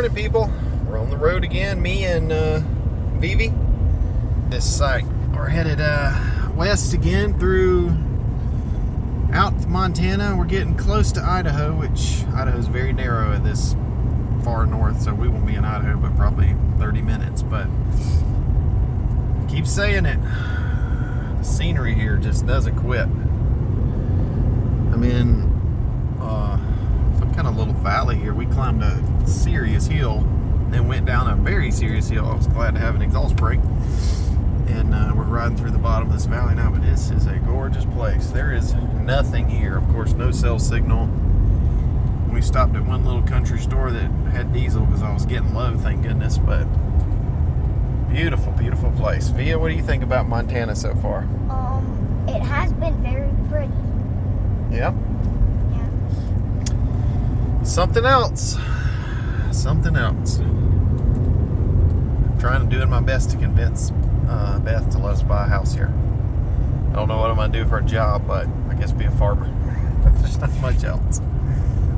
morning, people. We're on the road again, me and Vivi. This site, we're headed west again through out Montana. We're getting close to Idaho, which Idaho's very narrow at this far north, so we won't be in Idaho but probably 30 minutes. But keep saying it, the scenery here just doesn't quit. I'm in some kind of little valley here. We climbed a serious hill, then went down a very serious hill. I was glad to have an exhaust brake. And we're riding through the bottom of this valley now, but this is a gorgeous place. There is nothing here. Of course, no cell signal. We stopped at one little country store that had diesel because I was getting low, thank goodness. But beautiful, beautiful place. Via, what do you think about Montana so far? It has been very pretty. Yeah? Yeah. Something else. Something else. Doing my best to convince Beth to let us buy a house here. I don't know what I'm going to do for a job, but I guess be a farmer. There's not much else.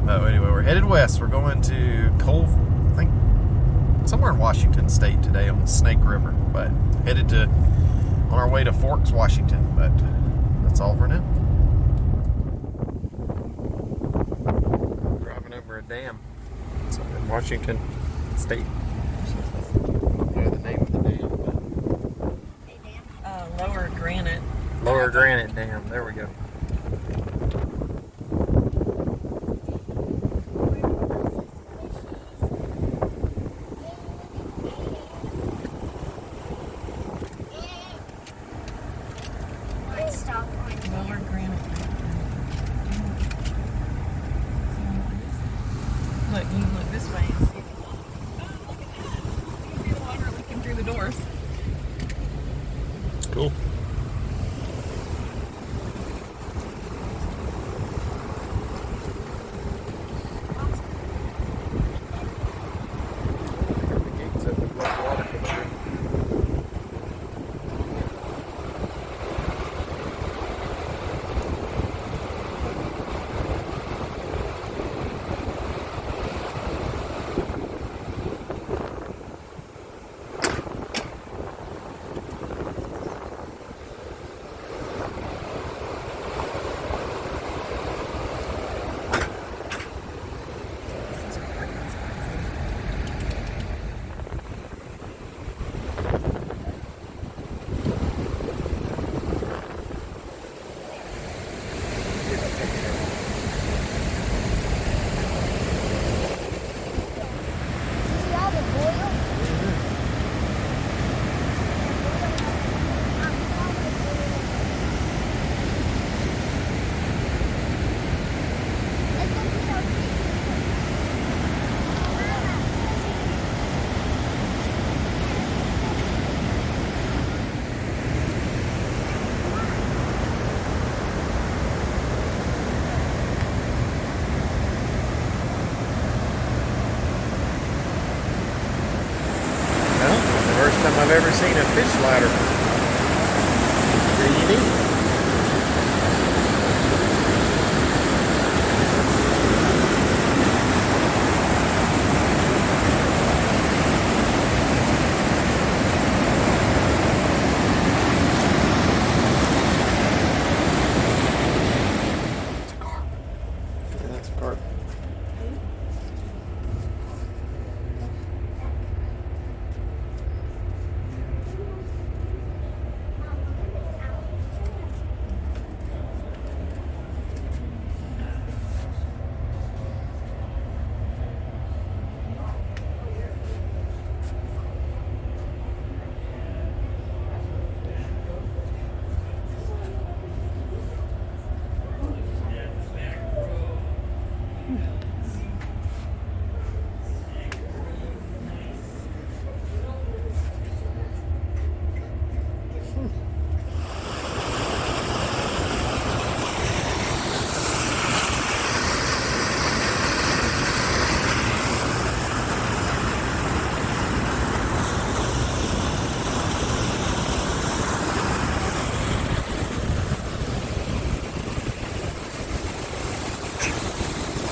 But anyway, we're headed west. We're going to I think somewhere in Washington State today on the Snake River, but headed on our way to Forks, Washington. But that's all for now. Driving over a dam. It's in Washington State. The name of the dam, but Lower Granite Dam. There we go. Let's stop on Lower Granite. Look, you look this way and see. Oh, look at that. You can see the water leaking through the doors. Cool. see all the boil? Well, the first time I've ever seen a fish ladder. Pretty neat. It's a carp. Yeah, that's a carp.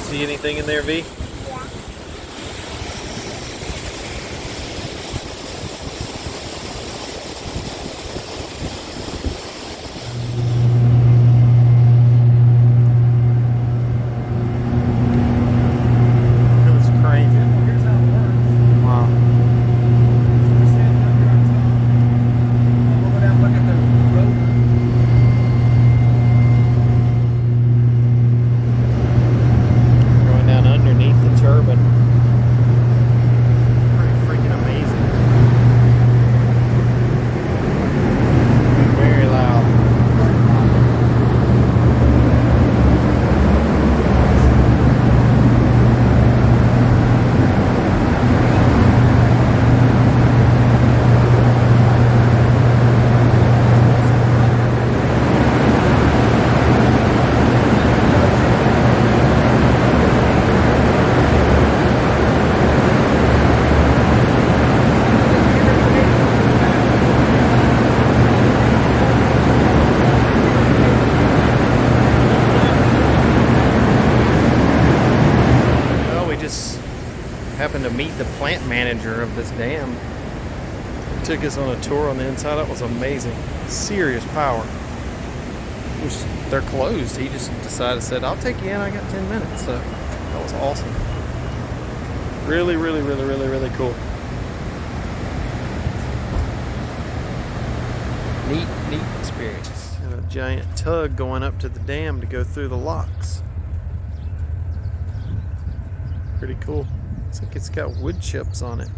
See anything in there, V? Yeah. plant manager of this dam. He took us on a tour on the inside. That was amazing. Serious power. They're closed. He just said, I'll take you in. I got 10 minutes. So that was awesome. Really, really, really, really, really cool. Neat experience. And a giant tug going up to the dam to go through the locks. Pretty cool. Looks like it's got wood chips on it.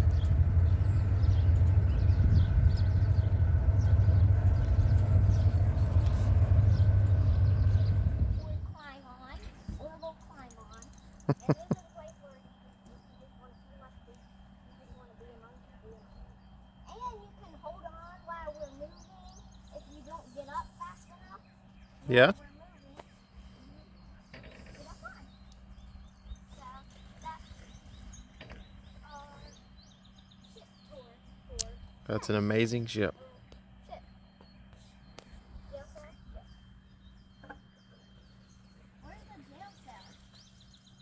Yeah. That's an amazing ship. Where's the jail cell?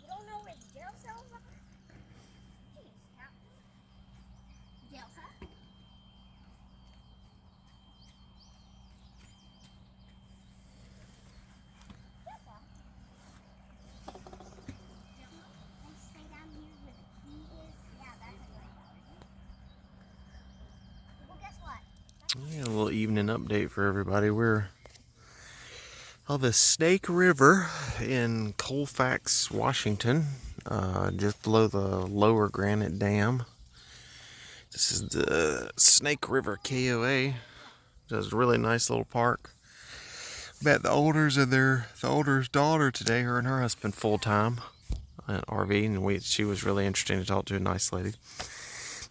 You don't know where the jail cells are? Jeez, Captain. Jail cell? Jail cell? Let's stay down here where the key is. Yeah, that's a good idea. Well, guess what? Yeah, a little evening update for everybody. We're on the Snake River in Colfax, Washington, just below the Lower Granite Dam. This is the Snake River KOA. It's a really nice little park. Met the Olders and the Olders' daughter today, her and her husband full-time at RV, and she was really interesting to talk to, a nice lady.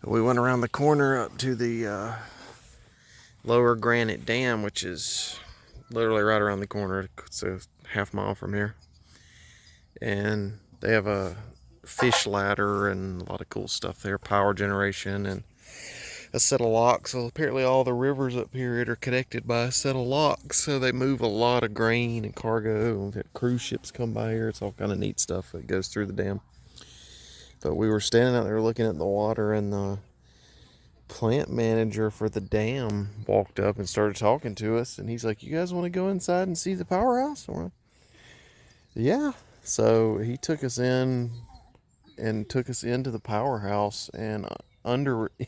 But we went around the corner up to the Lower Granite Dam, which is literally right around the corner. It's a half mile from here. And they have a fish ladder and a lot of cool stuff there, power generation and a set of locks. So apparently all the rivers up here are connected by a set of locks, so they move a lot of grain and cargo. We've had cruise ships come by here. It's all kind of neat stuff that goes through the dam. But we were standing out there looking at the water, and the plant manager for the dam walked up and started talking to us, and he's like, you guys want to go inside and see the powerhouse? We're like, yeah. So he took us in and took us into the powerhouse and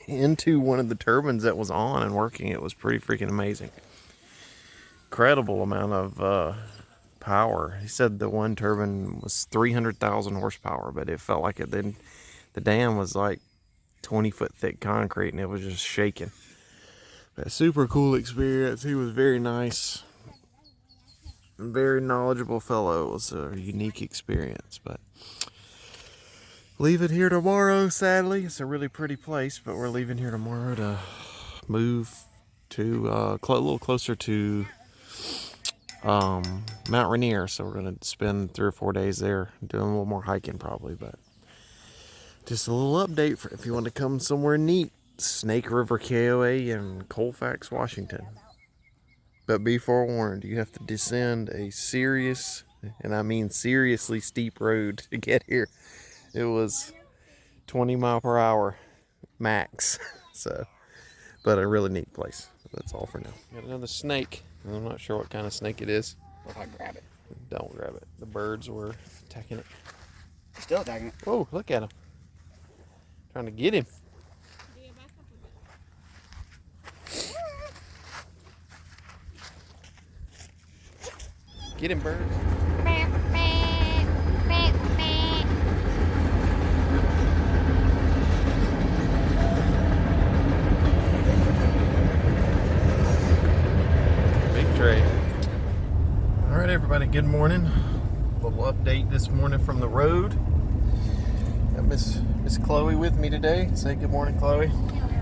into one of the turbines that was on and working. It was pretty freaking amazing. Incredible amount of power. He said the one turbine was 300,000 horsepower, but it felt like it then the dam was like 20-foot thick concrete, and it was just shaking. But a super cool experience. He was very nice, very knowledgeable fellow. It was a unique experience. But leave it here tomorrow, sadly. It's a really pretty place, but we're leaving here tomorrow to move to a little closer to Mount Rainier. So we're going to spend 3 or 4 days there doing a little more hiking probably, but just a little update for if you want to come somewhere neat. Snake River KOA in Colfax, Washington. But be forewarned, you have to descend a serious, and I mean seriously steep road to get here. It was 20 mile per hour max. So, but a really neat place. That's all for now. Got another snake. I'm not sure what kind of snake it is. What if I grab it? Don't grab it. The birds were attacking it. Still attacking it. Whoa, look at him. Trying to get him. Get him, bird. Big tray. All right, everybody, good morning. A little update this morning from the road. Got Miss Chloe with me today. Say good morning, Chloe.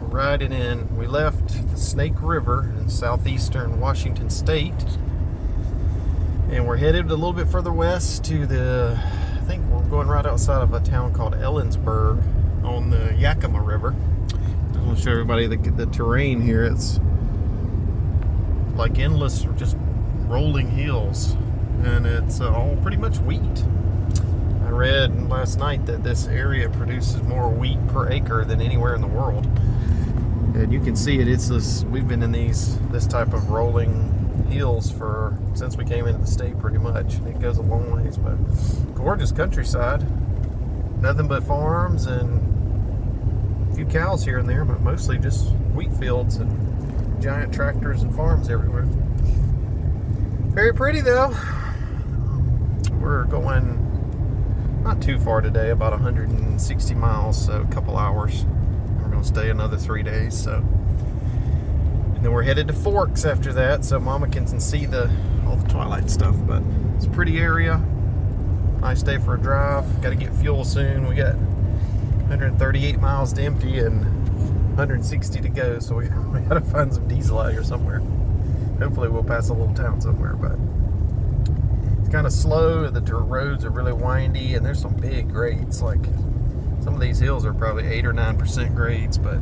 Riding in. We left the Snake River in southeastern Washington State, and we're headed a little bit further west to I think we're going right outside of a town called Ellensburg on the Yakima River. I want to show everybody the terrain here. It's like endless, just rolling hills, and it's all pretty much wheat. I read last night that this area produces more wheat per acre than anywhere in the world. And you can see it. It's this. We've been in this type of rolling hills since we came into the state, pretty much. It goes a long ways, but gorgeous countryside. Nothing but farms and a few cows here and there, but mostly just wheat fields and giant tractors and farms everywhere. Very pretty though. We're going not too far today, about 160 miles, so a couple hours. We're going to stay another 3 days, so. And then we're headed to Forks after that, so Mama can see all the twilight stuff. But it's a pretty area. Nice day for a drive. Got to get fuel soon. We got 138 miles to empty and 160 to go, so we got to find some diesel out here somewhere. Hopefully we'll pass a little town somewhere, but it's kind of slow. The roads are really windy, and there's some big grades. Like some of these hills are probably 8 or 9% grades, but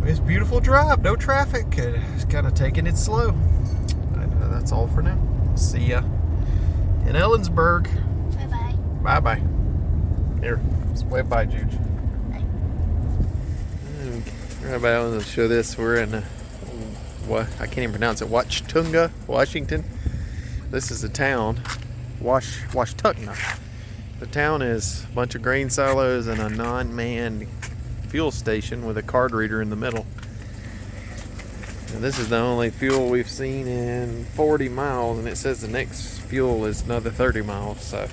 it's a beautiful drive. No traffic. It's kind of taking it slow. And that's all for now. See ya in Ellensburg. Bye-bye. Bye-bye. Here, wave bye, Juge. Right about, I'm going to show this. We're in what I can't even pronounce it. Washtonka, Washington. This is the town, Washtonka. The town is a bunch of grain silos and a non-manned fuel station with a card reader in the middle. And this is the only fuel we've seen in 40 miles, and it says the next fuel is another 30 miles. So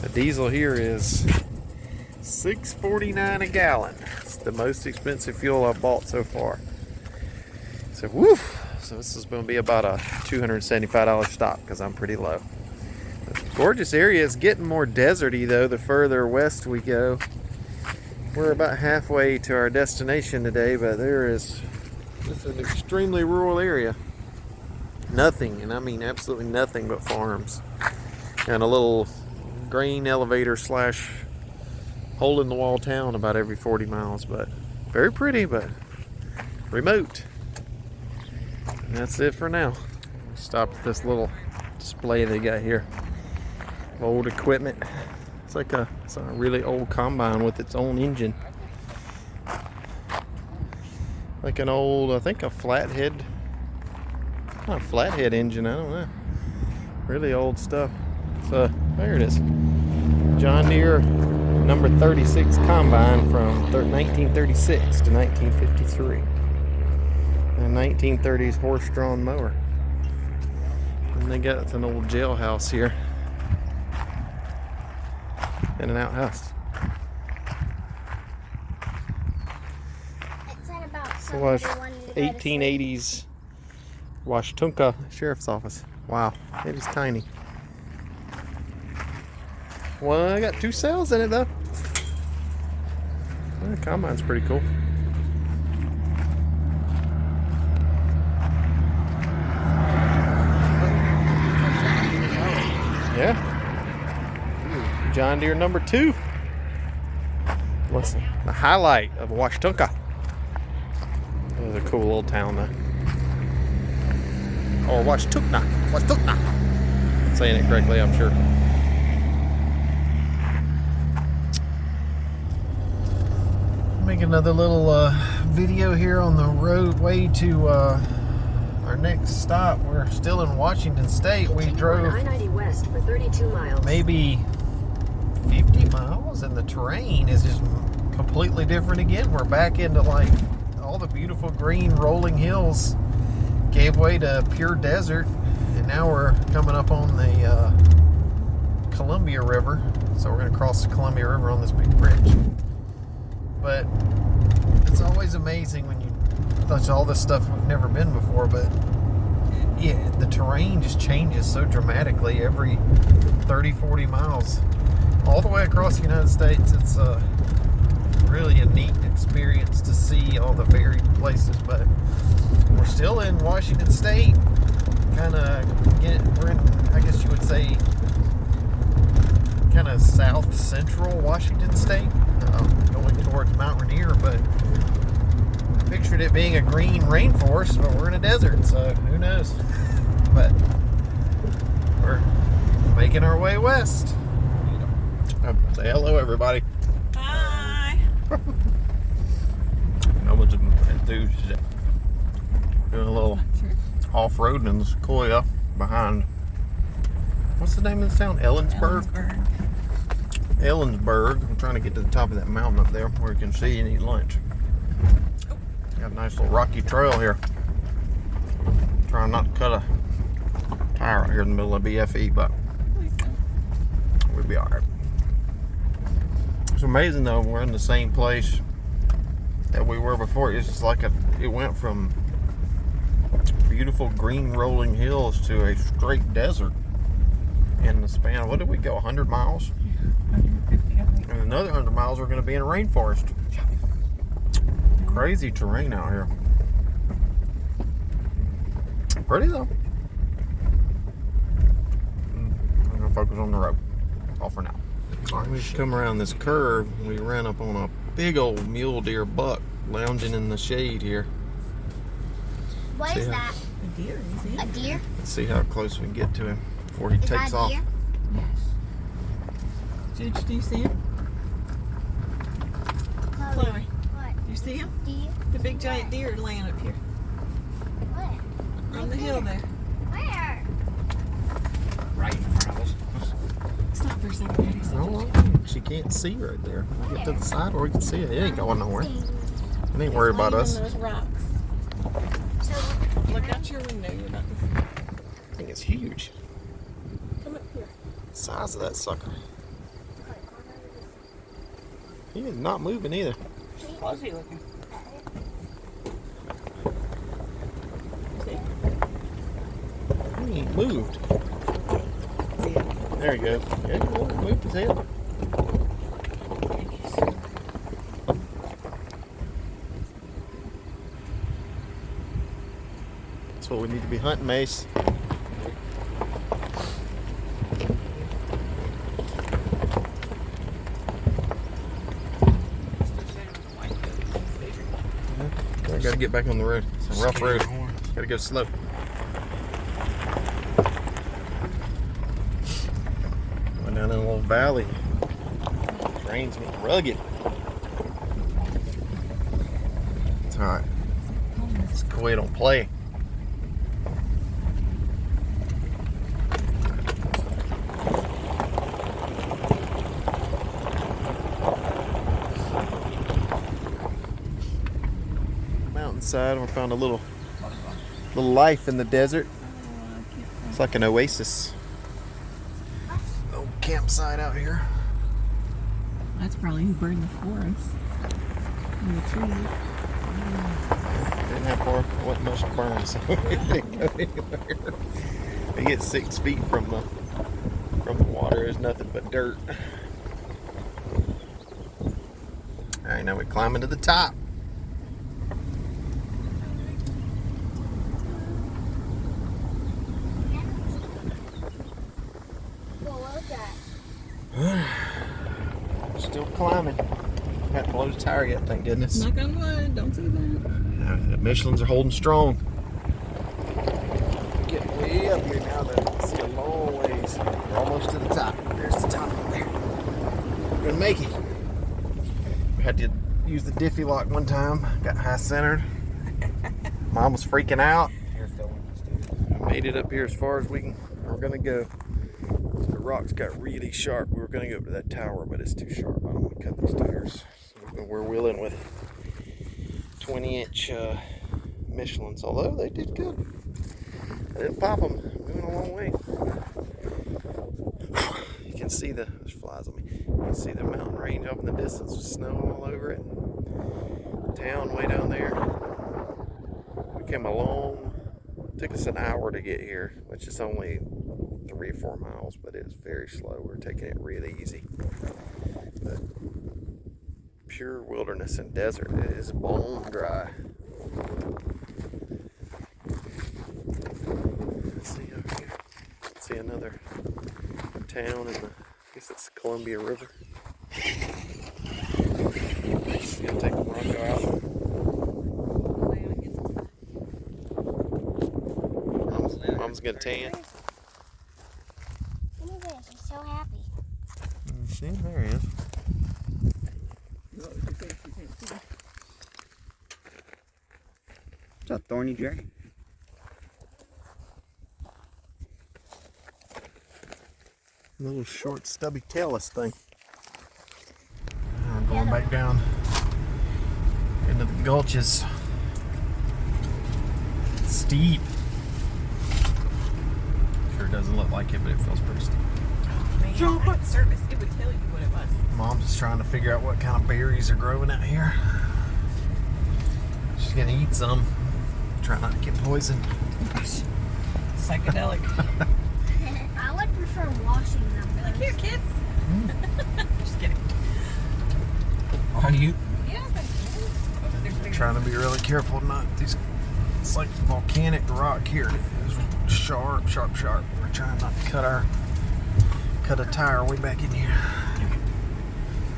the diesel here is $6.49 a gallon. It's the most expensive fuel I've bought so far. So woof. So this is going to be about a $275 stop because I'm pretty low. Gorgeous area. It's getting more deserty though the further west we go. We're about halfway to our destination today, but it's an extremely rural area. Nothing, and I mean absolutely nothing but farms. And a little grain elevator / hole in the wall town about every 40 miles, but very pretty, but remote. And that's it for now. Stop at this little display they got here. Old equipment. It's a really old combine with its own engine. Like an old, I think a flathead. Not a flathead engine, I don't know. Really old stuff. So there it is. John Deere number 36 combine from 1936 to 1953. A 1930s horse-drawn mower. And they got an old jailhouse here. And an outhouse. It said about So was somebody wanting to go to sleep. 1880s Washtonka Sheriff's Office. Wow, it is tiny. Well, I got 2 cells in it though. Well, the combine's pretty cool. Yeah. John Deere number 2. Listen, the highlight of Washtonka. It was a cool little town though. Or Washtonka. I'm saying it correctly, I'm sure. Make another little video here on the roadway to our next stop. We're still in Washington State. We drove I-90 west for 32 miles. maybe 50 miles, and the terrain is just completely different again. We're back into like all the beautiful green rolling hills gave way to pure desert, and now we're coming up on the Columbia River. So we're going to cross the Columbia River on this big bridge. But it's always amazing when you touch all this stuff we've never been before, but yeah, the terrain just changes so dramatically every 30-40 miles all the way across the United States. It's really a neat experience to see all the varied places, but we're still in Washington State. We're in, I guess you would say, kind of south central Washington State, going towards Mount Rainier, but I pictured it being a green rainforest, but we're in a desert, so who knows. But we're making our way west. Say hello, everybody. Hi. I was enthused today. Doing a little Not sure. off-roading in the Sequoia behind. What's the name of the town? Ellensburg. Ellensburg. I'm trying to get to the top of that mountain up there where you can see and eat lunch. Got a nice little rocky trail here. Trying not to cut a tire out here in the middle of BFE, but we'll be alright. It's amazing though, we're in the same place that we were before. It's just like it went from beautiful green rolling hills to a straight desert in the span. What did we go? 100 miles? 150, I think. And another 100 miles we're going to be in a rainforest. Crazy terrain out here. Pretty though. I'm going to focus on the road. All for now. Alright, we just come around this curve. We ran up on a big old mule deer buck lounging in the shade here. What is that? A deer, is A it? deer? Let's see how close we can get to him before he Is takes that a off. deer? Did you see him? Chloe. Chloe, What? do you see him? Deer? The big giant deer laying up here Where? on the hill there. Where? Right in front of us. Stop for a second, Daddy. No, she can't see right there. We get to the side where we can see it. It ain't going nowhere. It ain't worried about us. Those rocks. So, Look out your window. You're about to see. I think it's huge. Come up here. The size of that sucker. He is not moving either. Fuzzy looking. See? He ain't moved. See it? There he goes. Yeah, he moved his head. That's what we need to be hunting, Mace. I gotta get back on the road. It's a rough road. Gotta go slow. Going down in a little valley. Terrain's getting rugged. It's alright. Sequoia don't play. Mountainside, we found a little life in the desert. It's like an oasis. Little campsite out here. That's probably who burned the forest. And the trees. Didn't have far, wasn't much to burn, so we didn't go anywhere. We get 6 feet from the water. There's nothing but dirt. Alright, now we're climbing to the top. Still climbing. Haven't blown his tire yet, thank goodness. Knock on wood. Don't say that. The Michelins are holding strong. Getting way up here now, though. I see a long ways. We're almost to the top. There's the top up there. We're gonna make it. We had to use the Diffie lock one time. Got high centered. Mom was freaking out. You're filming this, dude. Made it up here as far as we're gonna go. The rocks got really sharp. We were gonna go up to that tower, but it's too sharp. I don't want to cut these tires. So we're wheeling with 20-inch Michelins, although they did good. I didn't pop them. Moving a long way. You can see there's flies on me. You can see the mountain range off in the distance with snow all over it. The town way down there. We came took us an hour to get here, which is only 3 or 4 miles, but it was very slow. We're taking it really easy. But pure wilderness and desert. It is bone dry. Let's see over here. See another town in I guess it's the Columbia River. She's gonna take the Bronco out. Mom's gonna tan. Look at this. He's so happy. See, there he is. It's a thorny dragon. Little short, stubby tailless thing. I'm going back down into the gulches. Steep. Sure doesn't look like it, but it feels pretty steep. Man, I had service. It would tell you what it was. Mom's just trying to figure out what kind of berries are growing out here. She's gonna eat some. Try not to get poisoned. Psychedelic. I would prefer washing them. Be like, here, kids. Just kidding. Are you? Yes, I can. Oh, there's bigger. Trying to be really careful not these. It's like volcanic rock here. It is sharp, sharp, sharp. We're trying not to cut a tire way back in here.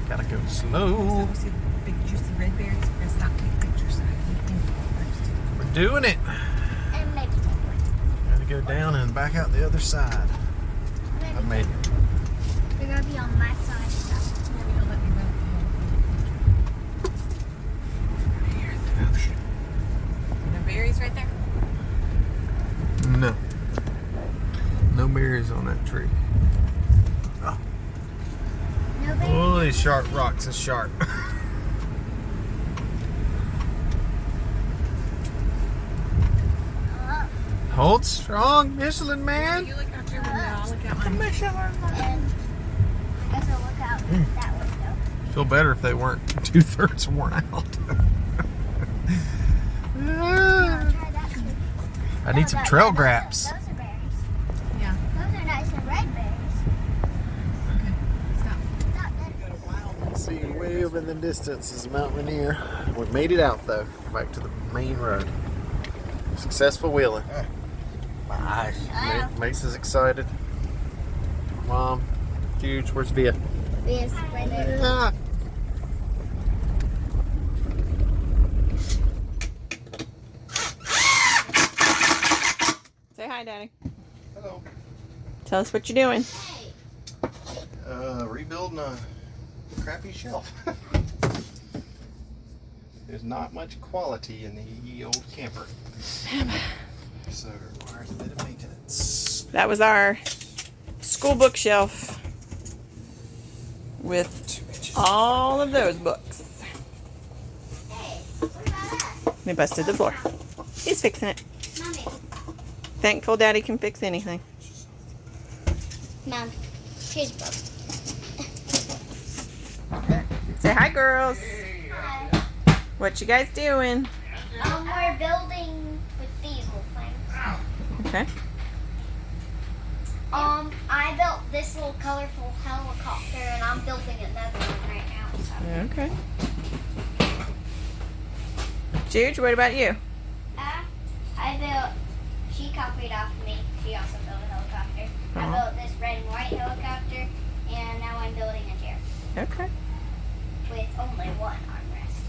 Gotta go slow. So, see the big juicy red berries? We're gonna stop taking pictures so I can eat them first. We're doing it. And maybe take one. Gotta go down and back out the other side. I made it. They're gonna be on my side. So. Yeah, we don't let me run. No berries right there? No. No berries on that tree. Oh, No baby. oh these sharp rocks is sharp. Hold strong, Michelin man. You look out your window, I'll look out mine. And I guess I'll look out that window. Feel better if they weren't 2/3 worn out. I'll try that too. I need some trail graps. Those are berries. Yeah. Those are nice and red berries. Okay. Stop. Stop that. See, way over in the distance is Mount Rainier. We made it out though, back to the main road. Successful wheeling. My eyes. Mace's excited. Mom, Juge, where's Via? Yes, right there. Ah. Say hi, Daddy. Hello. Tell us what you're doing. Rebuilding a crappy shelf. There's not much quality in the old camper. So it requires a bit of maintenance. That was our school bookshelf with all of those books. Hey, what about us? They busted the floor. He's fixing it. Mommy. Thankful Daddy can fix anything. Mom, here's a book. Say hi, girls. Hi. What you guys doing? We're building with these little things. Okay. I built this little colorful helicopter, and I'm building another one right now. So. Okay. Juge, what about you? She copied off of me. She also built a helicopter. I Uh-huh. built this red and white helicopter, and now I'm building a chair Okay. with only one armrest.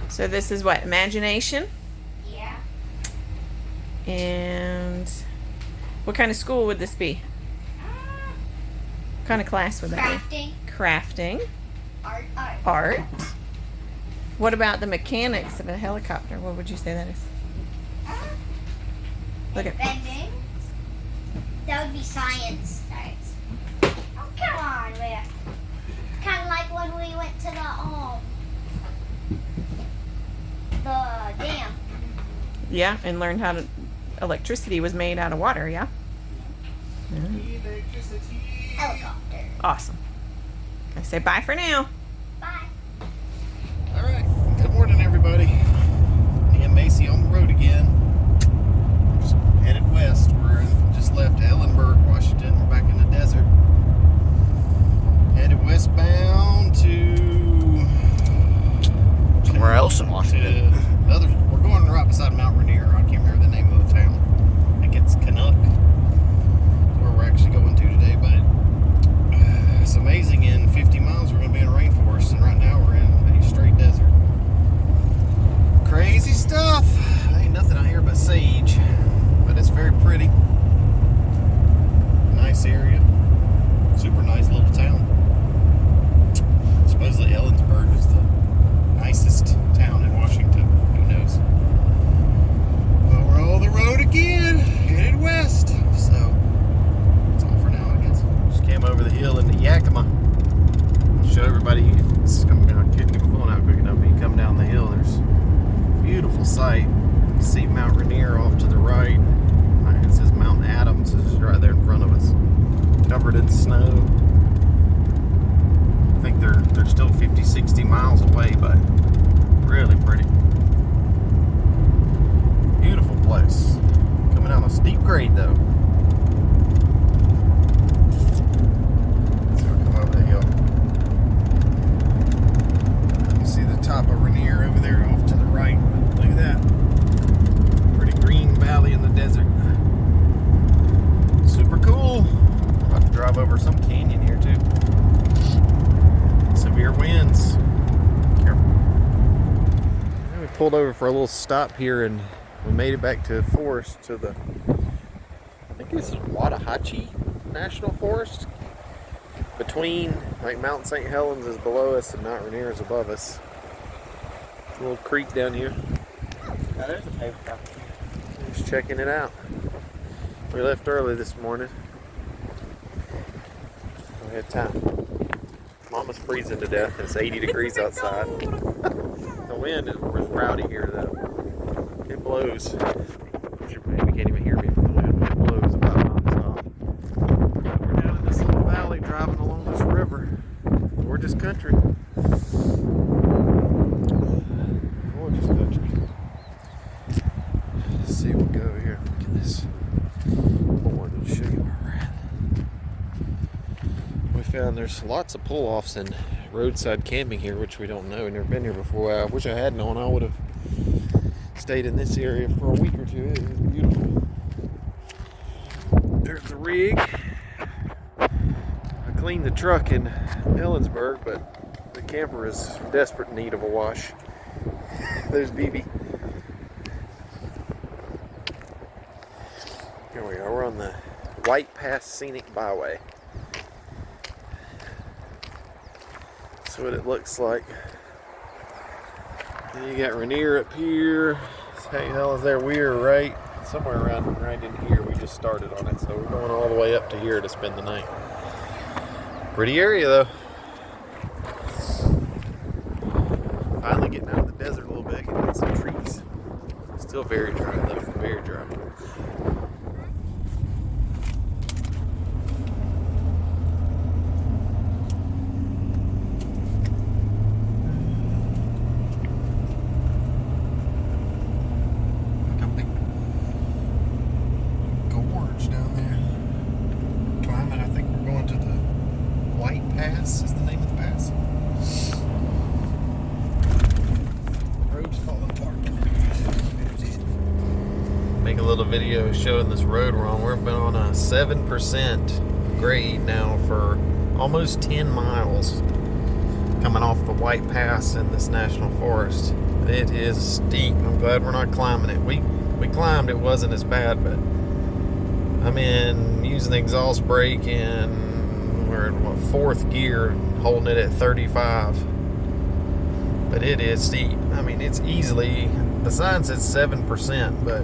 So this is what? Imagination? Yeah. And what kind of school would this be? What kind of class would that Crafting, be? Crafting. art. Art. What about the mechanics of a helicopter? What would you say that is? Look at Bending. That would be science. Science. Oh, come on, Leah. Kind of like when we went to the dam. yeah, and learned how to electricity was made out of water. Yeah. Helicopter. Awesome. Okay, say bye for now. Bye. All right. Good morning, everybody. Me and Macy on the road again. Just headed west. We're just left Ellensburg, Washington. We're back in the desert. Headed westbound to Somewhere else in Washington. we're going right beside Mount Rainier. I can't remember the name of the town. I think it's Canuck. Where we're actually going to today, but it's amazing. In 50 miles, we're going to be in a rainforest, and right now we're in a straight desert. Crazy stuff. Ain't nothing out here but sage. But with snow. I think they're still 50, 60 miles away, but really pretty. Beautiful place. Coming down a steep grade though. So we'll come over the hill. You see the top of Rainier over there off to the right. Look at that. Pretty green valley in the desert. Super cool. I'll have to drive over some canyon here too. Severe winds. Careful. We pulled over for a little stop here and we made it back to the forest, to the, I think it's Washtonka National Forest. Between, like, Mount St. Helens is below us and Mount Rainier is above us. There's a little creek down here. Now there's a paper cup. Just checking it out. We left early this morning. We had time. Mama's freezing to death. It's 80 degrees outside. The wind is rowdy here though. It blows. You maybe can't even hear me from the wind, but it blows about nonstop. We're down in this little valley driving along this river. Gorgeous country. Gorgeous country. Let's see what we go over here. Look at this board. I'll show you where we're at. We found there's lots of pull-offs and roadside camping here, which we don't know. We've never been here before. I wish I had known. I would have stayed in this area for a week or two. It is beautiful. There's the rig. I cleaned the truck in Ellensburg, but the camper is in desperate need of a wash. There's BB. Here we are. We're on the White Pass Scenic Byway. That's what it looks like. Then you got Rainier up here. St. Helens there. We're right somewhere around right in here. We just started on it, so we're going all the way up to here to spend the night. Pretty area though. Finally getting out of the desert a little bit, getting some trees. Still very dry though, very dry. Pass is the name of the pass. The road's falling apart. Make a little video showing this road we're on. We've been on a 7% grade now for almost 10 miles coming off the White Pass in this national forest. It is steep. I'm glad we're not climbing it. We climbed, it wasn't as bad, but I'm in using the exhaust brake and we're in fourth gear, holding it at 35. But it is steep. I mean, it's easily, the sign says 7%, but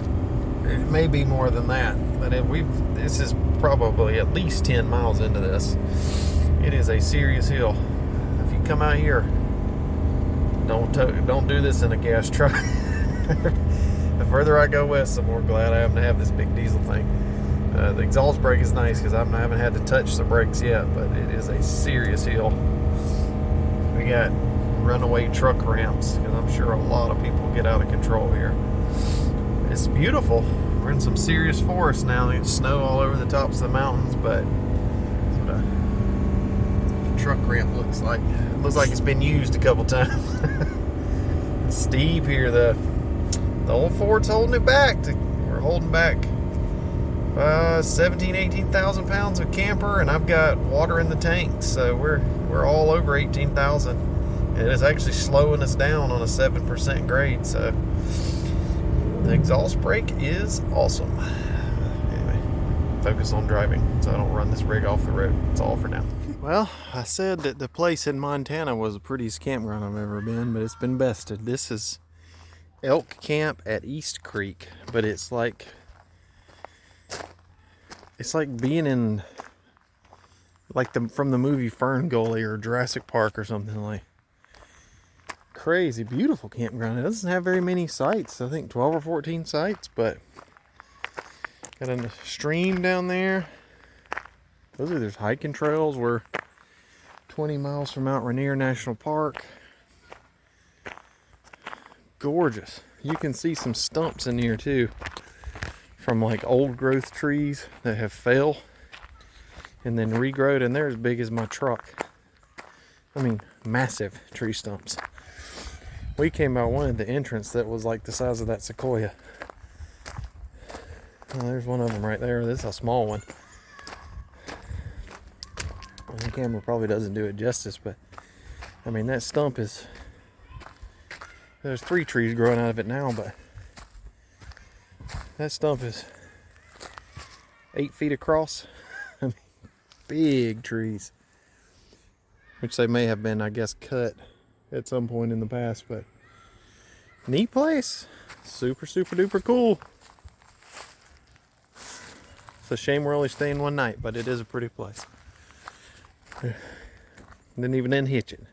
it may be more than that. But this is probably at least 10 miles into this. It is a serious hill. If you come out here, don't do this in a gas truck. The further I go west, the more glad I am to have this big diesel thing. The exhaust brake is nice because I haven't had to touch the brakes yet, but it is a serious hill. We got runaway truck ramps because I'm sure a lot of people get out of control here. It's beautiful. We're in some serious forest now. There's snow all over the tops of the mountains, but that's what the truck ramp looks like. It looks like it's been used a couple times. It's steep here. The old Ford's holding it back. We're holding back 18,000 pounds of camper, and I've got water in the tank, so we're all over 18,000. And it's actually slowing us down on a 7% grade, so the exhaust brake is awesome. Anyway, focus on driving so I don't run this rig off the road. That's all for now. Well, I said that the place in Montana was the prettiest campground I've ever been, but it's been bested. This is Elk Camp at East Creek, but it's like being in from the movie Fern Gully or Jurassic Park or something. Like, crazy beautiful campground. It doesn't have very many sites. I think 12 or 14 sites, but got a stream down there. Those are just hiking trails. We're 20 miles from Mount Rainier National Park. Gorgeous. You can see some stumps in here too, from like old growth trees that have fell and then regrowed, and they're as big as my truck. I mean, massive tree stumps. We came by one at the entrance that was like the size of that sequoia. Oh, there's one of them right there. This is a small one. The camera probably doesn't do it justice, but I mean, that stump is, there's 3 trees growing out of it now, but that stump is 8 feet across. I mean, big trees, which they may have been, I guess, cut at some point in the past, but neat place. Super, super duper cool. It's a shame we're only staying one night, but it is a pretty place. Didn't even hitch it.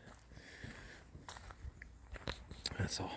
That's all.